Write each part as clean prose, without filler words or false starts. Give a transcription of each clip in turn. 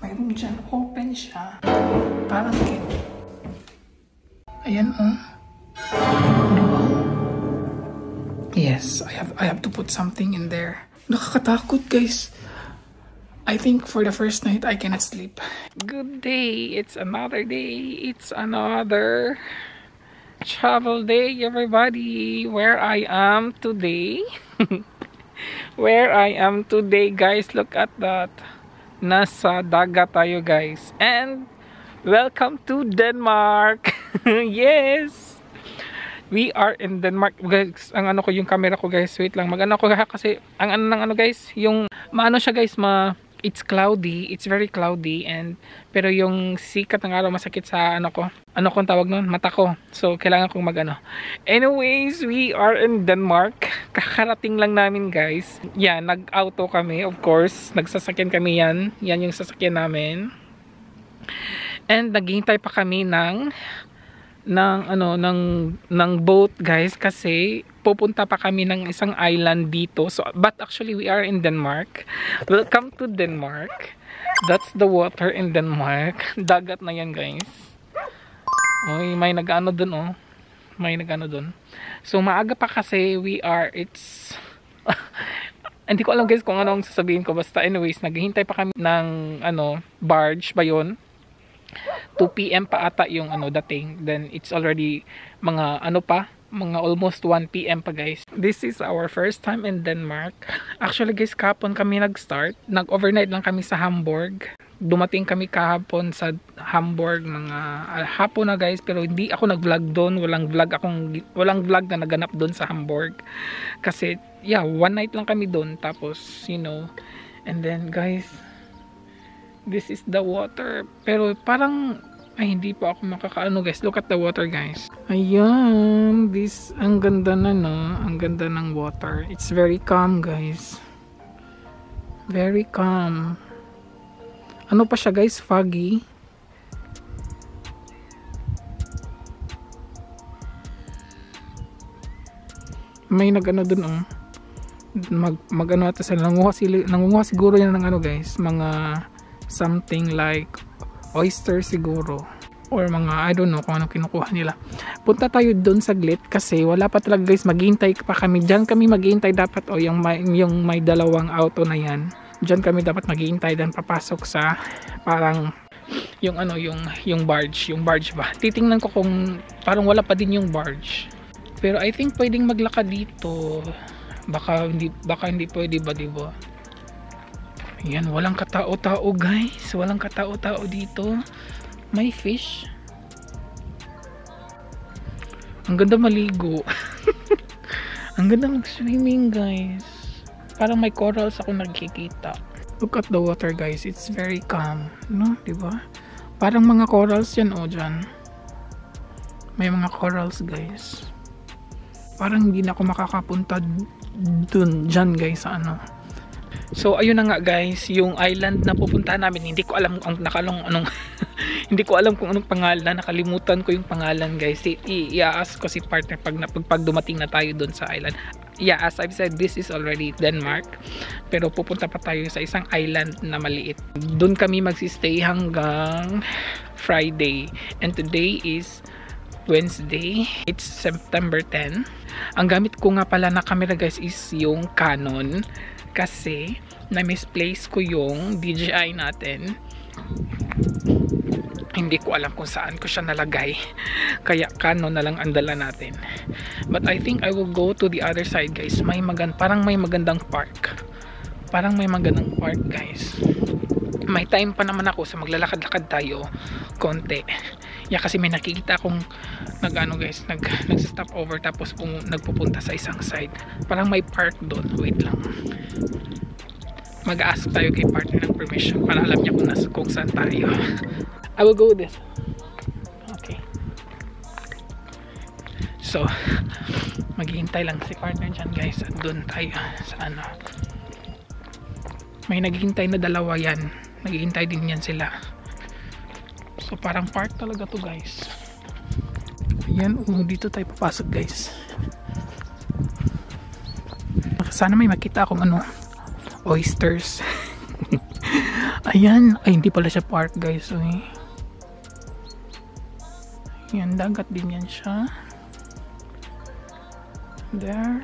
Mayroon dyan, open siya. Parang cute. Ayan diba? Yes, I have to put something in there. Nakakatakot guys. I think for the first night I cannot sleep. Good day. It's another day. It's another travel day, everybody. Where I am today. Where I am today, guys. Look at that. Nasa dagat tayo, guys. And welcome to Denmark. Yes. We are in Denmark, guys. Ang ano ko yung camera ko, guys. Wait lang. Mag-ano ko kasi ang ano ng ano, guys, yung maano siya, guys, it's cloudy. It's very cloudy pero yung sikat ng araw masakit sa ano ko. Ano kung tawag noon? Mata ko. So kailangan kong magano. Anyways, we are in Denmark. Kakarating lang namin, guys. Yan, nag-auto kami, of course. Nagsasakyan kami yan. Yan yung sasakyan namin. And naghihintay pa kami ng boat, guys, kasi pupunta pa kami ng isang island dito. So but actually we are in Denmark. Welcome to Denmark. That's the water in Denmark. Dagat na yan, guys. Oy, may nag-ano dun, oh. May nag-ano dun. So maaga pa kasi it's hindi ko alam, guys, kung ano ang sasabihin ko. Basta anyways, naghihintay pa kami ng barge ba yun? 2 PM pa ata yung dating. Then it's already mga mga almost 1 PM pa, guys. This is our first time in Denmark. Actually, guys, kahapon kami nag-start. Nag-overnight lang kami sa Hamburg. Dumating kami kahapon sa Hamburg mga hapon na, guys, pero hindi ako nag-vlog doon. Walang vlog na naganap doon sa Hamburg. Kasi yeah, 1 night lang kami doon. Tapos, and then, guys, this is the water. Pero parang hindi pa ako makakaano, guys. Look at the water, guys. Ayan. Ang ganda na, no? Ang ganda ng water. It's very calm, guys. Very calm. Ano pa siya, guys? Foggy. May nag-ano dun, oh. Mag-ano ata sila. Nangunguha siguro yan ng guys. Mga something like oyster siguro, or mga I don't know kung ano kinukuha nila. Punta tayo doon saglit kasi wala pa talaga, guys. Maghihintay pa kami. Diyan kami maghihintay dapat, yung may dalawang auto na yan. Diyan kami dapat maghihintay dan papasok sa parang yung barge ba. Titingnan ko kung parang wala pa din yung barge. Pero I think pwedeng maglakad dito. Baka hindi pwede ba, diba? Ayan, walang katao-tao, guys. Walang katao-tao dito. May fish. Ang ganda maligo. Ang ganda mag-swimming, guys. Parang may corals ako nakikita. Look at the water, guys. It's very calm. No? Diba? Parang mga corals yan, dyan. May mga corals, guys. Parang hindi na ako makakapunta dyan, guys, sa So ayun na nga, guys, yung island na pupuntahan namin. Hindi ko alam hindi ko alam kung anong pangalan. Nakalimutan ko yung pangalan, guys. I-ask ko si partner pag dumating na tayo doon sa island. Yeah, as I've said, this is already Denmark. Pero pupunta pa tayo sa isang island na maliit. Doon kami magsistay hanggang Friday. And today is Wednesday. It's September 10. Ang gamit ko nga pala na camera, guys, is yung Canon. Kasi na-misplace ko yung DJI natin. Hindi ko alam kung saan ko siya nalagay. Kaya Canon na lang ang dala natin. But I think I will go to the other side, guys. Parang may magandang park. Guys. May time pa naman ako sa maglalakad-lakad tayo konti. Kasi may nakikita akong nag-stop over tapos nagpupunta sa isang side. Parang may park doon. Wait lang. Mag-ask tayo kay partner ng permission para alam niya kung saan tayo. I will go with this. Okay. So, maghihintay lang si partner dyan, guys. At doon tayo sa May naghihintay na dalawa yan. Naghihintay din yan sila. So parang park talaga to, guys. Ayan, dito tayo papasok, guys. Sana may makita akong oysters. Ayan, ay hindi pala siya park guys. Uy. Yan, dagat din yan siya. There.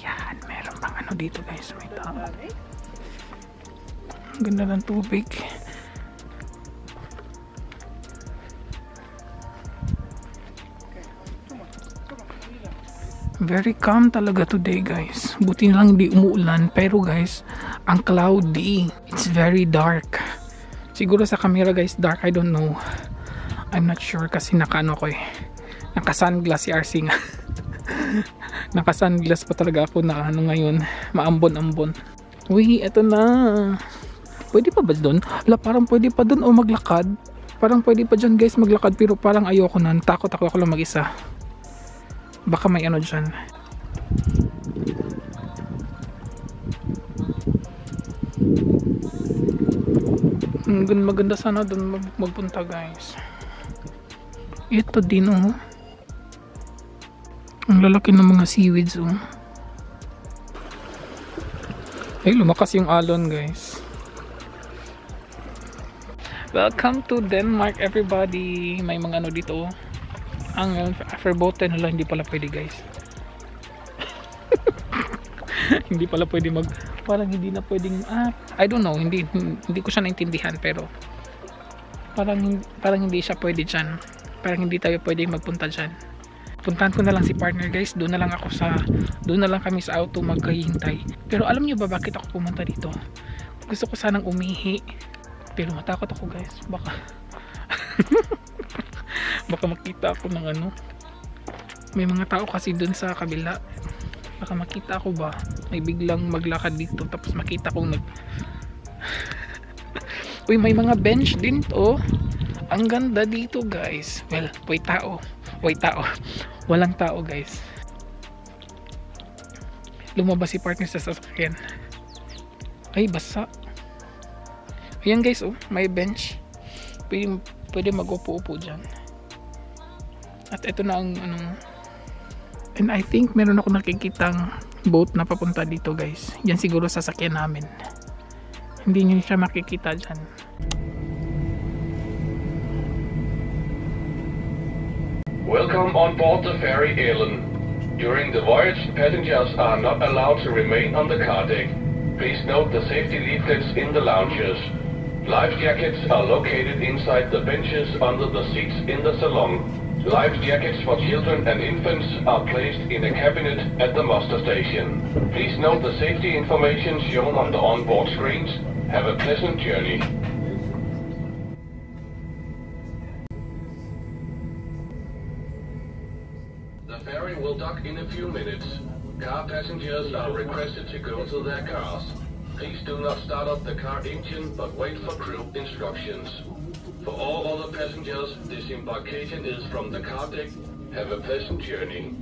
Yan, meron pang ano dito guys. May tao. Ang ganda ng tubig. Very calm talaga today guys. Buti na lang hindi umuulan. Pero guys, ang cloudy. It's very dark. Siguro sa camera guys, dark. I don't know. I'm not sure kasi naka-ano ko eh. Naka-sunglass si RC nga. Naka-sunglass pa talaga ako na ano ngayon. Maambon-ambon. Uy, eto na. Pwede pa ba doon? Parang pwede pa doon o maglakad. Parang pwede pa dyan guys maglakad. Pero parang ayoko na. Takot ako lang mag-isa. Baka may ano dyan. Maganda sana doon magpunta guys. Ito din oh. Ang lalaki ng mga seaweeds oh. Ay, lumakas yung alon guys. Welcome to Denmark everybody. May mga ano dito oh. Ang verboten lang hindi pala pwede guys. Hindi pala pwede parang hindi na pwedeng I don't know, hindi ko siya naintindihan pero parang hindi siya pwede diyan. Parang hindi tayo pwedeng magpunta diyan. Puntahan ko na lang si partner guys. Doon na lang kami sa auto maghihintay. Pero alam niyo ba bakit ako pumunta dito? Gusto ko sanang umihi. Pero matakot ako guys. Baka makita ako ng ano. May mga tao kasi dun sa kabila. Baka makita ako ba. May biglang maglakad dito. Tapos makita kong Uy, may mga bench din to. Ang ganda dito guys. Well, may tao. Walang tao guys. Lumabas si partner sa sasakyan. Ay, basa. Ayan guys oh. May bench. Pwede mag-upo-upo dyan. At ito na ang ano. And I think meron ako nakikitang boat na papunta dito guys. Yan siguro sasakyan namin. Hindi nyo siya makikita dyan. Welcome on board the ferry Ellen. During the voyage, passengers are not allowed to remain on the car deck. Please note the safety leaflets in the lounges. Life jackets are located inside the benches under the seats in the salon. Life jackets for children and infants are placed in a cabinet at the muster station. Please note the safety information shown on the onboard screens. Have a pleasant journey. The ferry will dock in a few minutes. Car passengers are requested to go to their cars. Please do not start up the car engine, but wait for crew instructions. For all other passengers, disembarkation is from the car deck. Have a pleasant journey.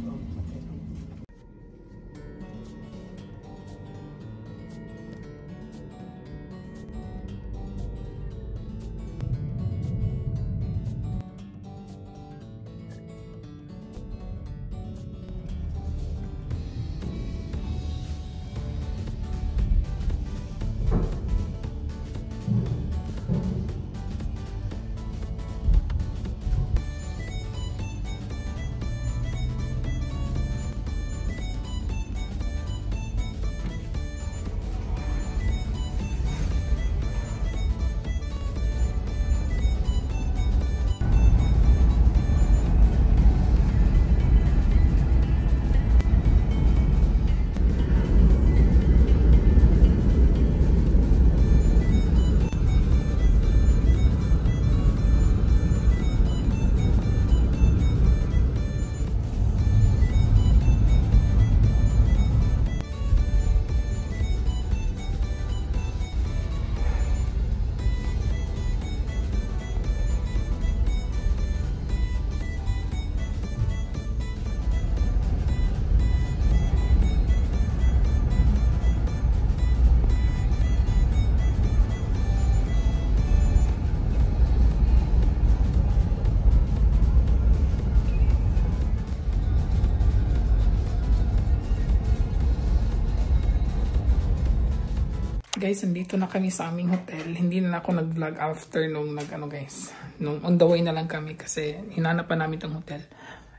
guys, nandito na kami sa aming hotel. Hindi na ako nag-vlog after nung guys. Nung on the way na lang kami kasi hinanap pa namin tong hotel.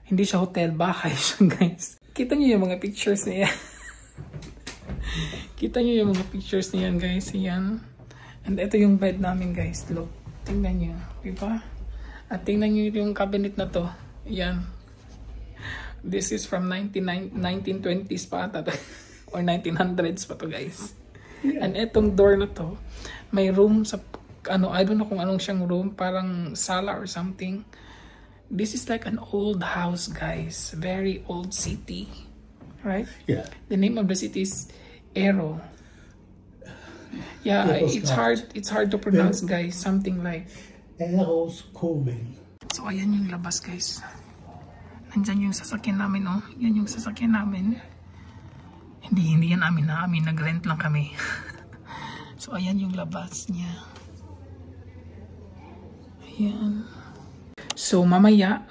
Hindi siya hotel, bahay siya guys. Kita niyo yung mga pictures niya. Kita niyo yung mga pictures niyan guys. Yan. And ito yung bed namin guys. Look. Tingnan niyo. Diba? At tingnan niyo yung cabinet na to. Yan. This is from 1920s pa ata. Or 1900s pa to guys. And etong door na to, may room sa, I don't know kung anong siyang room, parang sala or something. This is like an old house, guys. Very old city. Right? Yeah. The name of the city is Aero. Yeah, it's hard to pronounce, guys. Something like Aero's Cove. So, ayan yung labas, guys. Nandyan yung sasakyan namin, oh. Yan yung sasakyan namin. Hindi yan amin na. Nag-rent lang kami. So, ayan yung labas niya. Ayan. So, mamaya,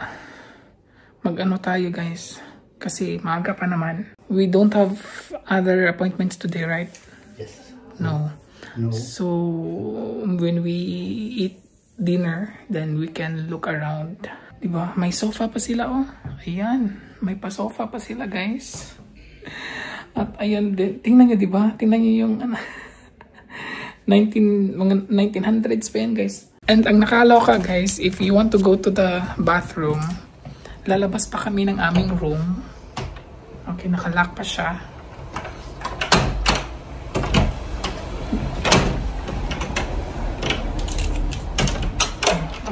mag-ano tayo guys. Kasi maaga pa naman. We don't have other appointments today, right? Yes. No. No. So, when we eat dinner, then we can look around. Diba? May sofa pa sila, oh. Ayan. May pa-sofa pa sila, guys. At ayan din, tingnan nyo diba? Tingnan nyo yung mga 1900s pa yan guys. And ang nakaloka guys, if you want to go to the bathroom, lalabas pa kami ng aming room. Okay, nakalock pa siya.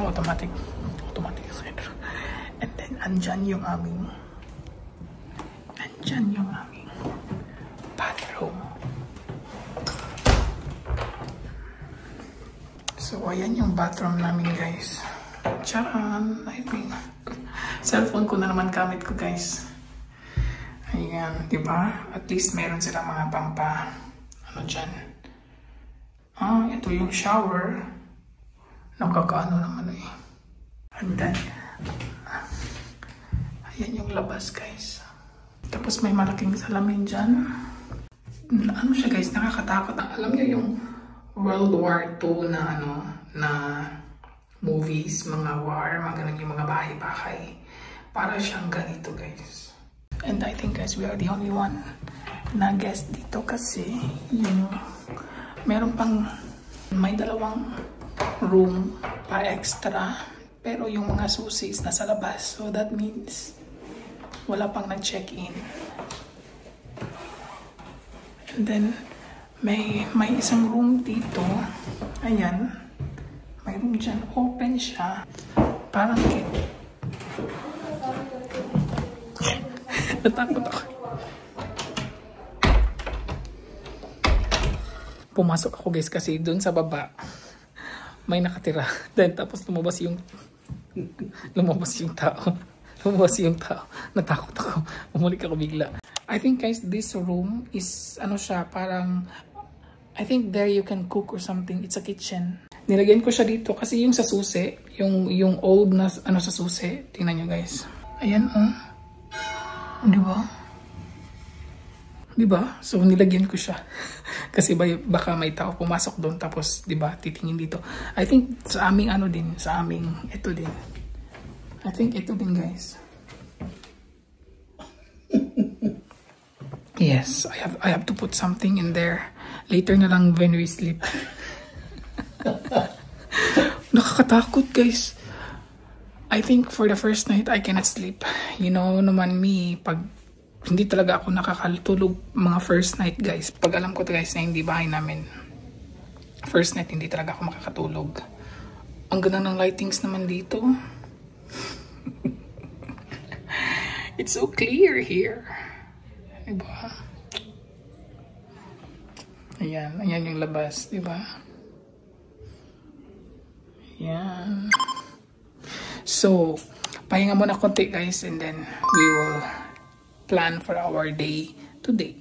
Automatic. And then andyan yung aming bathroom. So, ayan yung bathroom namin, guys. Tcharan! I think, cellphone ko na naman gamit ko, guys. Ayan, diba? At least meron silang mga dyan. Ito yung shower. Nakakaano naman eh. And then, ayan yung labas, guys. Tapos may malaking salamin dyan. Ano siya guys, nakakatakot. Alam niyo yung World War II na na movies, mga war, mga ganun yung mga bahay-bahay. Para siyang ganito guys. And I think guys, we are the only one na guest dito kasi yung meron pang may dalawang room pa extra. Pero yung mga susis nasa labas. So that means wala pang nag-check-in. And then, may isang room dito. Ayan. May room dyan. Open siya. Parang natakot ako. Pumasok ako guys kasi dun sa baba may nakatira. Then tapos lumabas yung tao. Natakot ako. Umulik ako bigla. I think guys, this room is, siya, parang, I think there you can cook or something. It's a kitchen. Nilagyan ko siya dito kasi yung sa susi, yung old na, sa susi. Tingnan nyo guys. Ayan, oh. Diba? So, nilagyan ko siya. Kasi baka may tao pumasok doon tapos, diba, titingin dito. I think sa aming ito din. I think ito din guys. Yes, I have to put something in there. Later na lang when we sleep. Nakakatakot guys. I think for the first night I cannot sleep. You know naman me, pag hindi talaga ako nakakatulog mga first night guys. Pag alam ko guys na hindi bahay namin, first night hindi talaga ako makakatulog. Ang ganda ng lightings naman dito. It's so clear here. Diba? Ayan yung labas, diba? Ayan. So, pahinga muna konti guys and then we will plan for our day today.